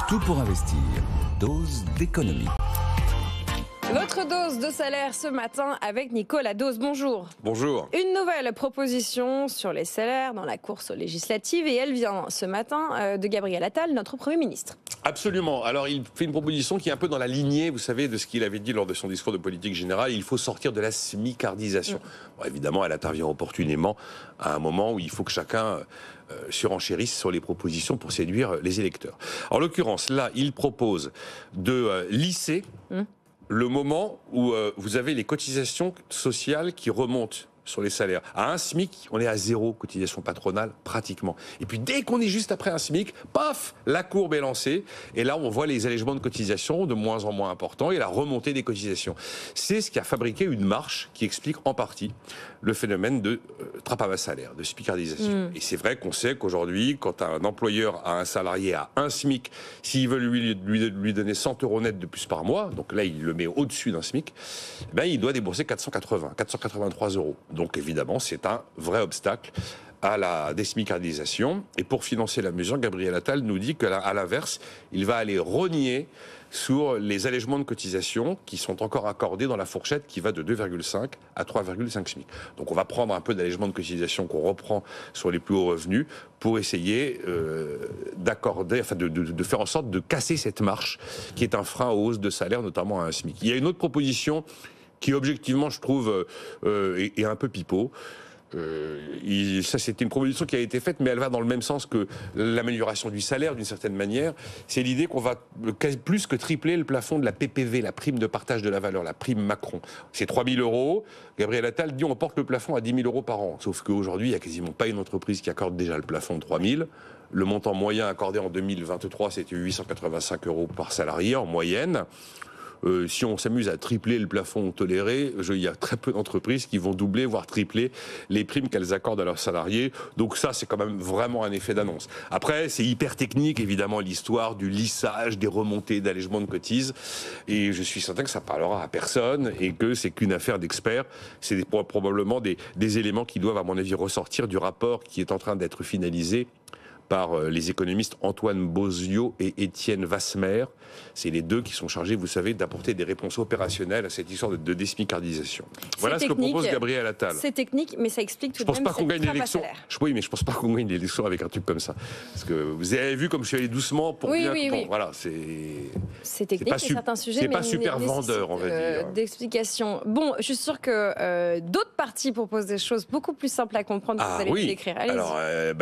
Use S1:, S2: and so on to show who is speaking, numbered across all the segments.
S1: Tout pour investir. Dose d'économie.
S2: Votre dose de salaire ce matin avec Nicolas Dose. Bonjour.
S3: Bonjour.
S2: Une nouvelle proposition sur les salaires dans la course législative et elle vient ce matin de Gabriel Attal, notre Premier ministre.
S3: Absolument. Alors, il fait une proposition qui est un peu dans la lignée, vous savez, de ce qu'il avait dit lors de son discours de politique générale. Il faut sortir de la smicardisation. Bon, évidemment, elle intervient opportunément à un moment où il faut que chacun surenchérisse sur les propositions pour séduire les électeurs. En l'occurrence, là, il propose de lisser le moment où vous avez les cotisations sociales qui remontent sur les salaires. À un SMIC, on est à 0 cotisation patronale, pratiquement. Et puis dès qu'on est juste après un SMIC, paf, la courbe est lancée. Et là, on voit les allègements de cotisation de moins en moins importants et la remontée des cotisations. C'est ce qui a fabriqué une marche qui explique en partie le phénomène de trappe à bas salaire, de smicardisation. Et c'est vrai qu'on sait qu'aujourd'hui, quand un employeur a un salarié à un SMIC, s'il veut lui donner 100 € net de plus par mois, donc là, il le met au-dessus d'un SMIC, ben, il doit débourser 483 €. Donc évidemment, c'est un vrai obstacle à la désmicardisation. Et pour financer la mesure, Gabriel Attal nous dit qu'à l'inverse, il va aller rogner sur les allègements de cotisation qui sont encore accordés dans la fourchette qui va de 2,5 à 3,5 SMIC. Donc on va prendre un peu d'allègement de cotisation qu'on reprend sur les plus hauts revenus pour essayer d'accorder, enfin de faire en sorte de casser cette marche qui est un frein aux hausses de salaire, notamment à un SMIC. Il y a une autre proposition qui objectivement, je trouve, est un peu pipeau. Ça, c'était une proposition qui a été faite, mais elle va dans le même sens que l'amélioration du salaire, d'une certaine manière. C'est l'idée qu'on va plus que tripler le plafond de la PPV, la prime de partage de la valeur, la prime Macron. C'est 3 000 €. Gabriel Attal dit on porte le plafond à 10 000 € par an. Sauf qu'aujourd'hui, il n'y a quasiment pas une entreprise qui accorde déjà le plafond de 3 000. Le montant moyen accordé en 2023, c'était 885 € par salarié en moyenne. Si on s'amuse à tripler le plafond toléré, il y a très peu d'entreprises qui vont doubler, voire tripler les primes qu'elles accordent à leurs salariés. Donc ça, c'est quand même vraiment un effet d'annonce. Après, c'est hyper technique, évidemment, l'histoire du lissage, des remontées d'allègement de cotises. Et je suis certain que ça parlera à personne et que c'est qu'une affaire d'experts. C'est probablement des éléments qui doivent, à mon avis, ressortir du rapport qui est en train d'être finalisé par les économistes Antoine Bozio et Étienne Vasmer. C'est les deux qui sont chargés, vous savez, d'apporter des réponses opérationnelles à cette histoire de désmicardisation. Voilà ce que propose Gabriel Attal.
S2: C'est technique, mais ça explique tout de même
S3: cette trappe à salaire. Oui, mais je ne pense pas qu'on gagne l'élection avec un truc comme ça. Parce que vous avez vu comme je suis allé doucement pour bien...
S2: Oui.
S3: Voilà,
S2: c'est technique, c'est certains sujets,
S3: c'est
S2: mais
S3: pas super vendeur, on va dire.
S2: D'explications. Bon, je suis sûre que d'autres partis proposent des choses beaucoup plus simples à comprendre que vous allez nous décrire. Allez-y.
S3: Alors,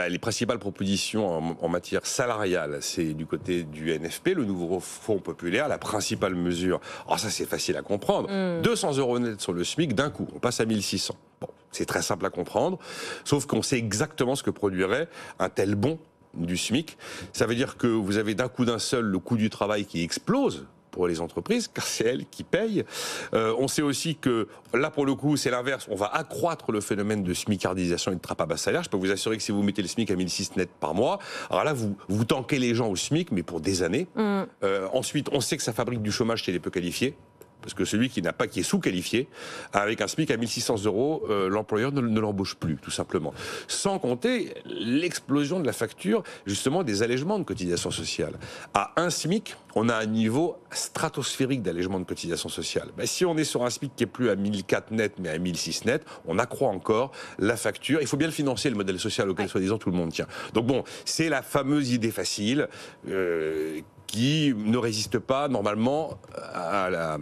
S3: les principales propositions en matière salariale, c'est du côté du NFP, le nouveau Fonds populaire, la principale mesure. Alors ça, c'est facile à comprendre. 200 € net sur le SMIC d'un coup. On passe à 1 600. Bon, c'est très simple à comprendre. Sauf qu'on sait exactement ce que produirait un tel bond du SMIC. Ça veut dire que vous avez d'un coup d'un seul le coût du travail qui explose pour les entreprises, car c'est elles qui payent. On sait aussi que, là pour le coup, c'est l'inverse. On va accroître le phénomène de smicardisation et de trappe à bas salaire. Je peux vous assurer que si vous mettez le SMIC à 1 600 net par mois, alors là, vous tankez les gens au SMIC, mais pour des années. Ensuite, on sait que ça fabrique du chômage chez les peu qualifiés. Parce que celui qui est sous-qualifié, avec un SMIC à 1 600 €, l'employeur ne l'embauche plus, tout simplement. Sans compter l'explosion de la facture, justement, des allègements de cotisation sociale. À un SMIC, on a un niveau stratosphérique d'allègement de cotisation sociale. Ben, si on est sur un SMIC qui est plus à 1 400 net, mais à 1 600 net, on accroît encore la facture. Il faut bien le financer, le modèle social auquel, soi-disant, tout le monde tient. Donc bon, c'est la fameuse idée facile qui ne résiste pas normalement à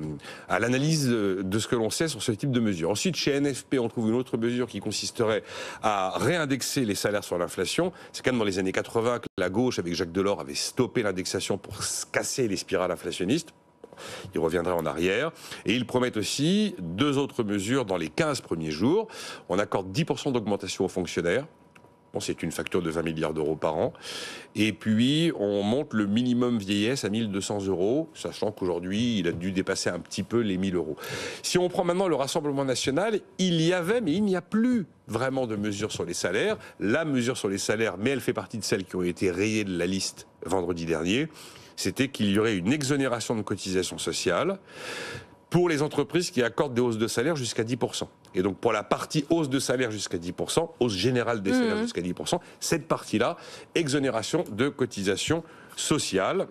S3: l'analyse de ce que l'on sait sur ce type de mesure. Ensuite, chez NFP, on trouve une autre mesure qui consisterait à réindexer les salaires sur l'inflation. C'est quand même dans les années 80 que la gauche, avec Jacques Delors, avait stoppé l'indexation pour casser les spirales inflationnistes. Ils reviendraient en arrière. Et ils promettent aussi 2 autres mesures dans les 15 premiers jours. On accorde 10% d'augmentation aux fonctionnaires. Bon, c'est une facture de 20 milliards d'euros par an. Et puis, on monte le minimum vieillesse à 1 200 €, sachant qu'aujourd'hui, il a dû dépasser un petit peu les 1 000 €. Si on prend maintenant le Rassemblement national, il y avait, mais il n'y a plus vraiment de mesure sur les salaires. La mesure sur les salaires, mais elle fait partie de celles qui ont été rayées de la liste vendredi dernier, c'était qu'il y aurait une exonération de cotisation sociale pour les entreprises qui accordent des hausses de salaire jusqu'à 10%. Et donc pour la partie hausse de salaire jusqu'à 10%, hausse générale des salaires jusqu'à 10%, cette partie-là, exonération de cotisation sociale.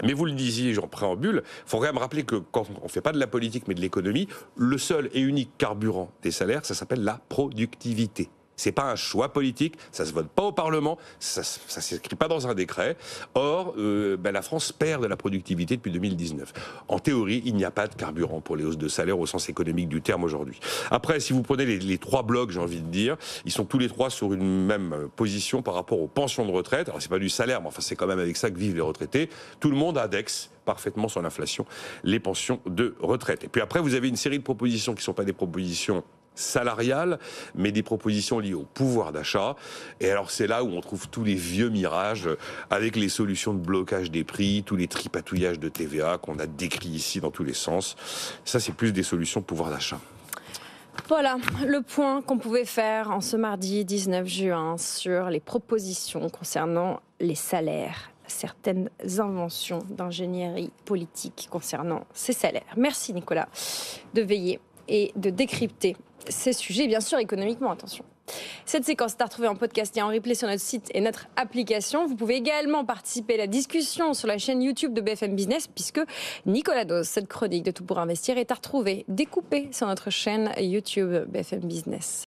S3: Mais vous le disiez en préambule, il faut quand même rappeler que quand on ne fait pas de la politique mais de l'économie, le seul et unique carburant des salaires, ça s'appelle la productivité. C'est pas un choix politique, ça se vote pas au Parlement, ça s'écrit pas dans un décret. Or, la France perd de la productivité depuis 2019. En théorie, il n'y a pas de carburant pour les hausses de salaire au sens économique du terme aujourd'hui. Après, si vous prenez les trois blocs, j'ai envie de dire, ils sont tous les trois sur une même position par rapport aux pensions de retraite. Alors c'est pas du salaire, mais enfin c'est quand même avec ça que vivent les retraités. Tout le monde indexe parfaitement sur l'inflation les pensions de retraite. Et puis après, vous avez une série de propositions qui ne sont pas des propositions salariales, mais des propositions liées au pouvoir d'achat. Et alors c'est là où on trouve tous les vieux mirages avec les solutions de blocage des prix, tous les tripatouillages de TVA qu'on a décrits ici dans tous les sens. Ça, c'est plus des solutions de pouvoir d'achat.
S2: Voilà le point qu'on pouvait faire en ce mardi 19 juin sur les propositions concernant les salaires. Certaines inventions d'ingénierie politique concernant ces salaires. Merci Nicolas de veiller et de décrypter ces sujets, bien sûr économiquement, attention. Cette séquence est à retrouver en podcast et en replay sur notre site et notre application. Vous pouvez également participer à la discussion sur la chaîne YouTube de BFM Business, puisque Nicolas Dose, cette chronique de Tout pour investir, est à retrouver découpée sur notre chaîne YouTube BFM Business.